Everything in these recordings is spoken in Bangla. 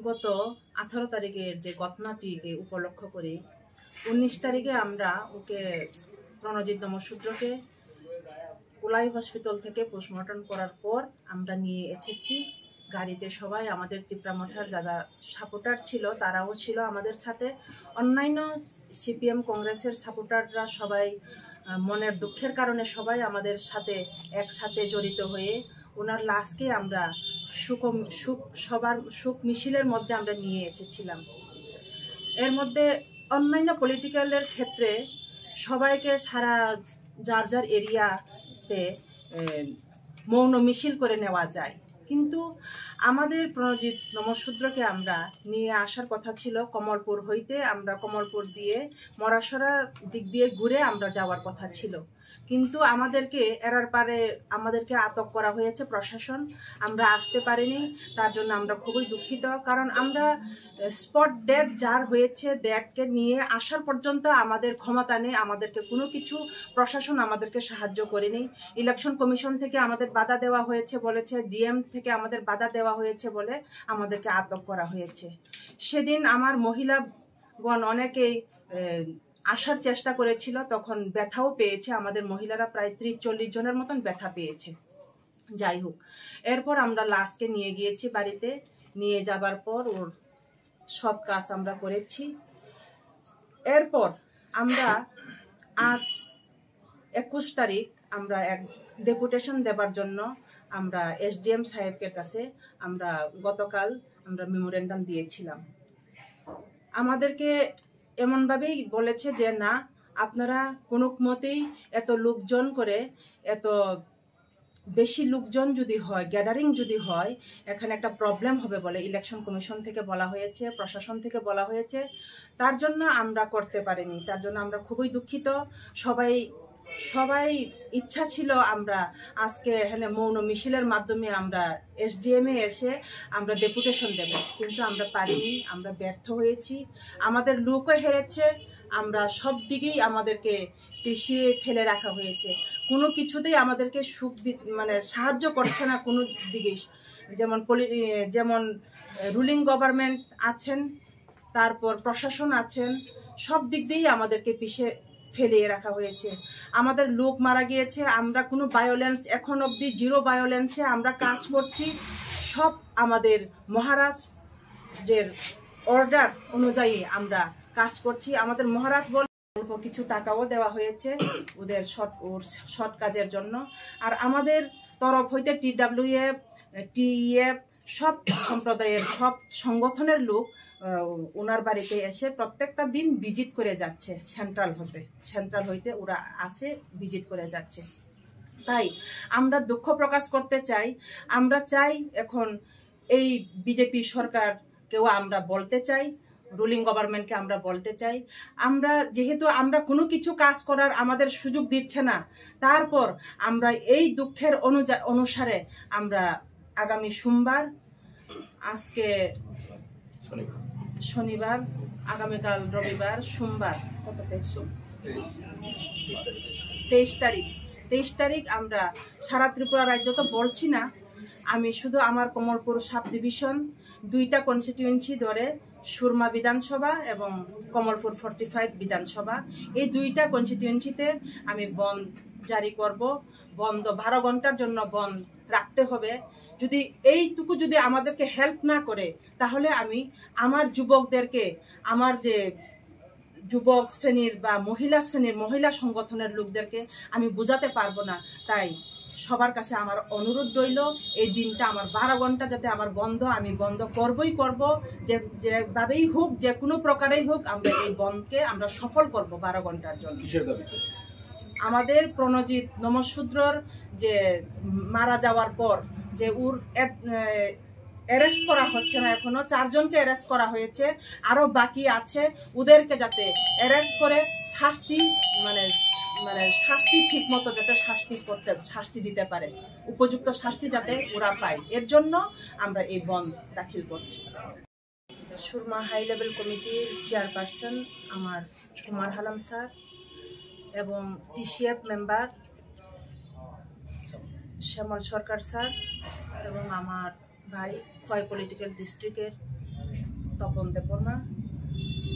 গত 18 তারিখের যে ঘটনাটিকে উপলক্ষ করে 19 তারিখে আমরা ওকে প্রণজিৎ নমশূদ্রকে কোলাই হসপিটাল থেকে পোস্টমর্টম করার পর আমরা নিয়ে এসেছি গাড়িতে। সবাই আমাদের তিপ্রামঠার যারা সাপোর্টার ছিল তারাও ছিল আমাদের সাথে, অন্যান্য সিপিএম কংগ্রেসের সাপোর্টাররা সবাই মনের দুঃখের কারণে সবাই আমাদের সাথে একসাথে জড়িত হয়ে ওনার লাশকে আমরা সবার সুখ মিছিলের মধ্যে আমরা নিয়ে এসেছিলাম। এর মধ্যে অন্যান্য পলিটিক্যালের ক্ষেত্রে সবাইকে সারা যার যার এরিয়াতে মৌন মিছিল করে নেওয়া যায়, কিন্তু আমাদের প্রণজিৎ নমশূদ্রকে আমরা নিয়ে আসার কথা ছিল কমলপুর হইতে। আমরা কমলপুর দিয়ে মরাসরার দিক দিয়ে ঘুরে আমরা যাওয়ার কথা ছিল, কিন্তু আমাদেরকে এরার পারে আমাদেরকে আটক করা হয়েছে প্রশাসন। আমরা আসতে পারিনি, তার জন্য আমরা খুবই দুঃখিত। কারণ আমরা স্পট ডেথ যার হয়েছে ডেথকে নিয়ে আসার পর্যন্ত আমাদের ক্ষমতা নেই, আমাদেরকে কোনো কিছু প্রশাসন আমাদেরকে সাহায্য করেনি। ইলেকশন কমিশন থেকে আমাদের বাধা দেওয়া হয়েছে বলেছে, ডিএম থেকে আমাদের বাধা দেওয়া হয়েছে বলে আমাদেরকে আটক করা হয়েছে। সেদিন আমার মহিলাগণ অনেকেই আসার চেষ্টা করেছিল, তখন ব্যথাও পেয়েছে, আমাদের মহিলারা প্রায় 30-40 জনের মতন ব্যথা পেয়েছে। যাই হোক, এরপর আমরা লাশকে নিয়ে গিয়েছি বাড়িতে। নিয়ে যাবার পর ওর সৎ কাজ আমরা করেছি। এরপর আমরা আজ 21 তারিখ আমরা এক ডেপুটেশন দেবার জন্য আমরা এসডিএম সাহেবের কাছে আমরা গতকাল আমরা মেমোরেন্ডাম দিয়েছিলাম। আমাদেরকে এমনভাবেই বলেছে যে না, আপনারা কোনো মতেই এত লোকজন করে, এত বেশি লোকজন যদি হয়, গ্যাদারিং যদি হয়, এখানে একটা প্রবলেম হবে বলে ইলেকশন কমিশন থেকে বলা হয়েছে, প্রশাসন থেকে বলা হয়েছে। তার জন্য আমরা করতে পারিনি, তার জন্য আমরা খুবই দুঃখিত। সবাই ইচ্ছা ছিল আমরা আজকে এখানে মৌন মিছিলের মাধ্যমে আমরা এসডিএমে এসে আমরা ডেপুটেশন দেব, কিন্তু আমরা পারিনি, আমরা ব্যর্থ হয়েছি। আমাদের লোকও হেরেছে, আমরা সব দিকেই আমাদেরকে পিছিয়ে ফেলে রাখা হয়েছে। কোনো কিছুতেই আমাদেরকে সাহায্য করছে না কোনো দিকেই। যেমন রুলিং গভর্নমেন্ট আছেন, তারপর প্রশাসন আছেন, সব দিক দিয়েই আমাদেরকে পিছিয়ে ফেলিয়ে রাখা হয়েছে। আমাদের লোক মারা গিয়েছে, আমরা কোনো ভায়োলেন্স এখন অবধি জিরো ভায়োলেন্সে আমরা কাজ করছি। সব আমাদের মহারাজের অর্ডার অনুযায়ী আমরা কাজ করছি। আমাদের মহারাজ বল অল্প কিছু টাকাও দেওয়া হয়েছে ওদের শর্ট কাজের জন্য। আর আমাদের তরফ হইতে TWF, TEF সব সম্প্রদায়ের সব সংগঠনের লোক ওনার বাড়িতে এসে প্রত্যেকটা দিন ভিজিট করে যাচ্ছে। সেন্ট্রাল হইতে ওরা আসে ভিজিট করে যাচ্ছে। তাই আমরা দুঃখ প্রকাশ করতে চাই। আমরা চাই এখন এই বিজেপি সরকারকেও আমরা বলতে চাই, রুলিং গভর্নমেন্টকে আমরা বলতে চাই, যেহেতু আমরা কোনো কিছু কাজ করার আমাদের সুযোগ দিচ্ছে না, তারপর আমরা এই দুঃখের অনুসারে আমরা আগামী সোমবার, আজকে শনিবার, আগামীকাল রবিবার, সোমবার 23 তারিখ আমরা সারা ত্রিপুরা রাজ্য তো বলছি না, আমি শুধু আমার কমলপুর সাব ডিভিশন 2টা কনস্টিটিউয়েন্সি ধরে সুরমা বিধানসভা এবং কমলপুর 45 বিধানসভা, এই 2টা কনস্টিটিউয়েন্সিতে আমি বন্ধ জারি করব। বন্ধ 12 ঘন্টার জন্য বন্ধ রাখতে হবে। যদি এইটুকু যদি আমাদেরকে হেল্প না করে, তাহলে আমি আমার যুবকদেরকে, আমার যে যুবক শ্রেণীর বা মহিলা শ্রেণীর মহিলা সংগঠনের লোকদেরকে আমি বোঝাতে পারবো না। তাই সবার কাছে আমার অনুরোধ রইল, এই দিনটা আমার 12 ঘন্টা যাতে আমার বন্ধ, আমি বন্ধ করবই করব। যেভাবেই হোক, যে কোনো প্রকারেই হোক, আমরা এই বন্ধকে আমরা সফল করব 12 ঘন্টার জন্য। আমাদের প্রণজিৎ নমশূদ্রর যে মারা যাওয়ার পর যে ওর অ্যারেস্ট করা হচ্ছে না, এখনো 4 জনকে অ্যারেস্ট করা হয়েছে, আরো বাকি আছে। ওদেরকে যাতে অ্যারেস্ট করে শাস্তি ঠিক মতো যাতে শাস্তি দিতে পারে, উপযুক্ত শাস্তি যাতে ওরা পায়, এর জন্য আমরা এই বন্ধ দাখিল করছি। সুরমা হাই লেভেল কমিটির চেয়ারপারসন আমার কুমার হালাম স্যার এবং TCF মেম্বার শ্যামল সরকার স্যার এবং আমার ভাই খোয়াই পলিটিক্যাল ডিস্ট্রিক্টের তপন দেববর্মা,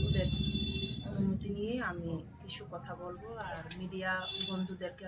ওদের অনুমতি নিয়ে আমি কিছু কথা বলবো। আর মিডিয়া বন্ধুদেরকে